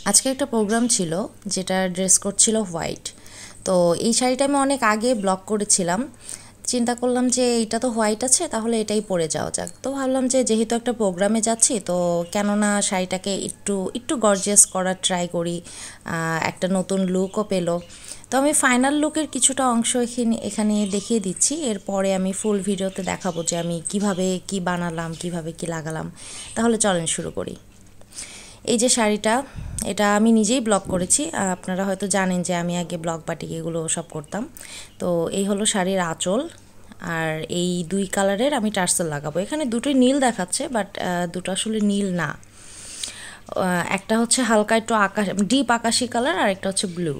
আজকে একটা প্রোগ্রাম ছিল যেটা ড্রেস কোড ছিল হোয়াইট। তো এই শাড়িটা আমি অনেক আগে ব্লক করেছিলাম, চিন্তা করলাম যে এইটা তো হোয়াইট আছে, তাহলে এটাই পরে যাওয়া যাক। তো ভাবলাম যে যেহেতু একটা প্রোগ্রামে যাচ্ছি, তো কেননা শাড়িটাকে একটু একটু গর্জিয়াস করার ট্রাই করি, একটা নতুন লুকও পেলো। তো আমি ফাইনাল লুকের কিছুটা অংশ এখানে দেখিয়ে দিচ্ছি, এরপরে আমি ফুল ভিডিওতে দেখাবো যে আমি কিভাবে কি বানালাম, কিভাবে কি লাগালাম। তাহলে চলেন শুরু করি। এই যে শাড়িটা, এটা আমি নিজেই ব্লগ করেছি। আপনারা হয়তো জানেন যে আমি আগে ব্লগ বাটিক এগুলো সব করতাম। তো এই হলো শাড়ির আঁচল, আর এই দুই কালারের আমি টার্সেল লাগাবো। এখানে দুটোই নীল দেখাচ্ছে, বাট দুটো আসলে নীল না। একটা হচ্ছে হালকা একটু আকাশ ডিপ আকাশি কালার, আর একটা হচ্ছে ব্লু।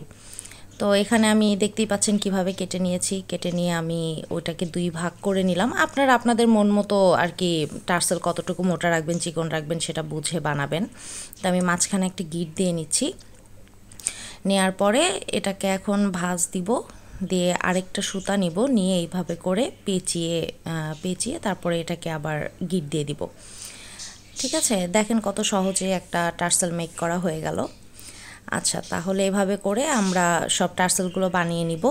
তো এখানে আমি দেখতেই পাচ্ছেন কিভাবে কেটে নিয়েছি। কেটে নিয়ে আমি ওইটাকে দুই ভাগ করে নিলাম। আপনারা আপনাদের মন মতো আর কি টার্সেল কতটুকু মোটা রাখবেন, চিকন রাখবেন, সেটা বুঝে বানাবেন। তো আমি মাঝখানে একটা গিট দিয়ে নিচ্ছি। নেওয়ার পরে এটাকে এখন ভাঁজ দিব, দিয়ে আরেকটা সুতা নিব, নিয়ে এইভাবে করে পেঁচিয়ে পেঁচিয়ে তারপরে এটাকে আবার গিট দিয়ে দিব। ঠিক আছে, দেখেন কত সহজে একটা টার্সেল মেক করা হয়ে গেল। আচ্ছা, তাহলে এভাবে করে আমরা সব টার্সেলগুলো বানিয়ে নিব।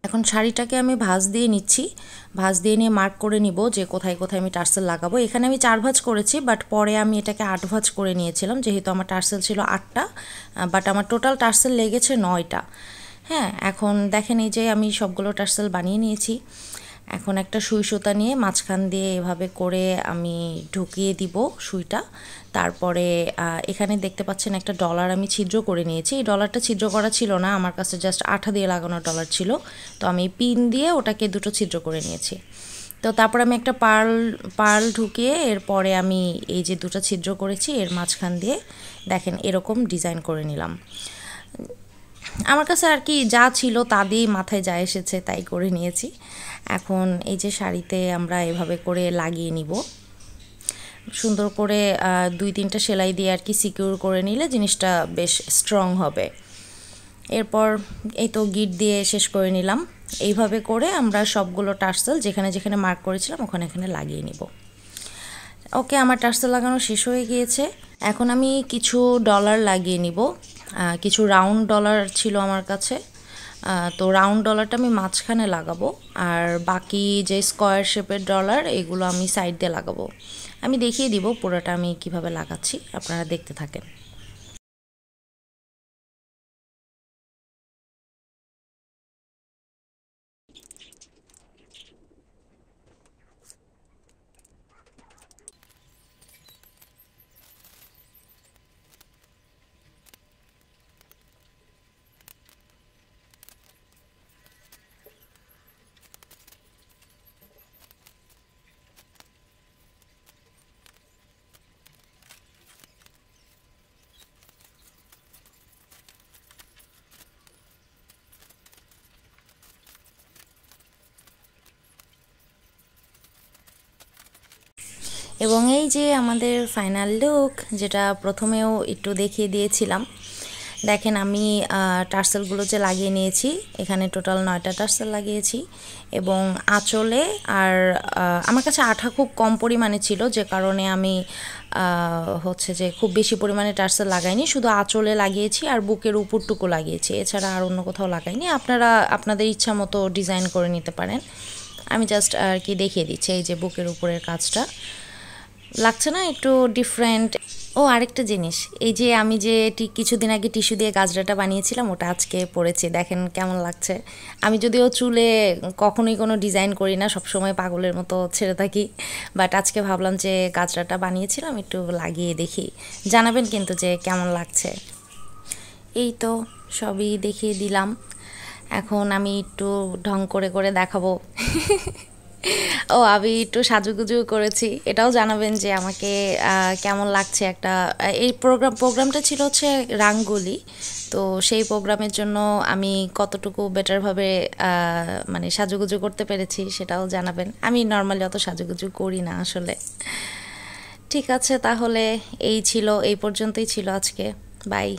এখন শাড়িটাকে আমি ভাঁজ দিয়ে নিচ্ছি। ভাঁজ দিয়ে নিয়ে মার্ক করে নিব যে কোথায় কোথায় আমি টার্সেল লাগাবো। এখানে আমি 4 ভাঁজ করেছি, বাট পরে আমি এটাকে 8 ভাঁজ করে নিয়েছিলাম, যেহেতু আমার টার্সেল ছিল 8টা, বাট আমার টোটাল টার্সেল লেগেছে 9টা। হ্যাঁ, এখন দেখেন এই যে আমি সবগুলো টার্সেল বানিয়ে নিয়েছি। এখন একটা সুই সুতা নিয়ে মাঝখান দিয়ে এভাবে করে আমি ঢুকিয়ে দিব সুইটা। তারপরে এখানে দেখতে পাচ্ছেন একটা ডলার আমি ছিদ্র করে নিয়েছি। এই ডলারটা ছিদ্র করা ছিল না, আমার কাছে জাস্ট আঠা দিয়ে লাগানো ডলার ছিল। তো আমি পিন দিয়ে ওটাকে দুটো ছিদ্র করে নিয়েছি। তো তারপর আমি একটা পার্ল ঢুকিয়ে এরপরে আমি এই যে দুটো ছিদ্র করেছি এর মাঝখান দিয়ে দেখেন এরকম ডিজাইন করে নিলাম। আমার কাছে আর কি যা ছিল তা দিয়েই মাথায় যা এসেছে তাই করে নিয়েছি। এখন এই যে শাড়িতে আমরা এভাবে করে লাগিয়ে নিব, সুন্দর করে 2-3টা সেলাই দিয়ে আর কি সিকিউর করে নিলে জিনিসটা বেশ স্ট্রং হবে। এরপর এই তো গিট দিয়ে শেষ করে নিলাম। এইভাবে করে আমরা সবগুলো টার্সেল যেখানে যেখানে মার্ক করেছিলাম ওখানে এখানে লাগিয়ে নিব। ওকে, আমার টার্সেল লাগানো শেষ হয়ে গিয়েছে। এখন আমি কিছু ডলার লাগিয়ে নিব। কিছু রাউন্ড ডলার ছিল আমার কাছে, তো রাউন্ড ডলারটা আমি মাঝখানে লাগাবো, আর বাকি যে স্কোয়ার শেপের ডলার এগুলো আমি সাইড দিয়ে লাগাবো। আমি দেখিয়ে দিব পুরোটা আমি কিভাবে লাগাচ্ছি, আপনারা দেখতে থাকেন। এবং এই যে আমাদের ফাইনাল লুক, যেটা প্রথমেও একটু দেখিয়ে দিয়েছিলাম। দেখেন আমি টার্সেলগুলো যে লাগিয়ে নিয়েছি, এখানে টোটাল 9টা টার্সেল লাগিয়েছি। এবং আঁচলে আর আমার কাছে আঠা খুব কম পরিমাণে ছিল, যে কারণে আমি হচ্ছে যে খুব বেশি পরিমাণে টার্সেল লাগাইনি, শুধু আঁচলে লাগিয়েছি আর বুকের উপরটুকু লাগিয়েছি, এছাড়া আর অন্য কোথাও লাগাইনি। আপনারা আপনাদের ইচ্ছা মতো ডিজাইন করে নিতে পারেন। আমি জাস্ট আর কি দেখিয়ে দিচ্ছি এই যে বুকের উপরের কাজটা। লাগছে না একটু ডিফারেন্ট? ও আরেকটা জিনিস, এই যে আমি যে কিছুদিন আগে টিস্যু দিয়ে গাজরাটা বানিয়েছিলাম, ওটা আজকে পরেছি, দেখেন কেমন লাগছে। আমি যদিও চুলে কখনোই কোনো ডিজাইন করি না, সবসময় পাগলের মতো ছেড়ে থাকি, বাট আজকে ভাবলাম যে গাজরাটা বানিয়েছিলাম একটু লাগিয়ে দেখি, জানাবেন কিন্তু যে কেমন লাগছে। এই তো সবই দেখিয়ে দিলাম। এখন আমি একটু ঢং করে করে দেখাবো। ও, আমি একটু সাজুগুজু করেছি, এটাও জানাবেন যে আমাকে কেমন লাগছে। একটা এই প্রোগ্রামটা ছিল হচ্ছে রাঙ্গোলি, তো সেই প্রোগ্রামের জন্য আমি কতটুকু বেটারভাবে মানে সাজুগুজু করতে পেরেছি সেটাও জানাবেন। আমি নর্মালি অত সাজুগুজু করি না আসলে। ঠিক আছে, তাহলে এই পর্যন্তই ছিল আজকে। বাই।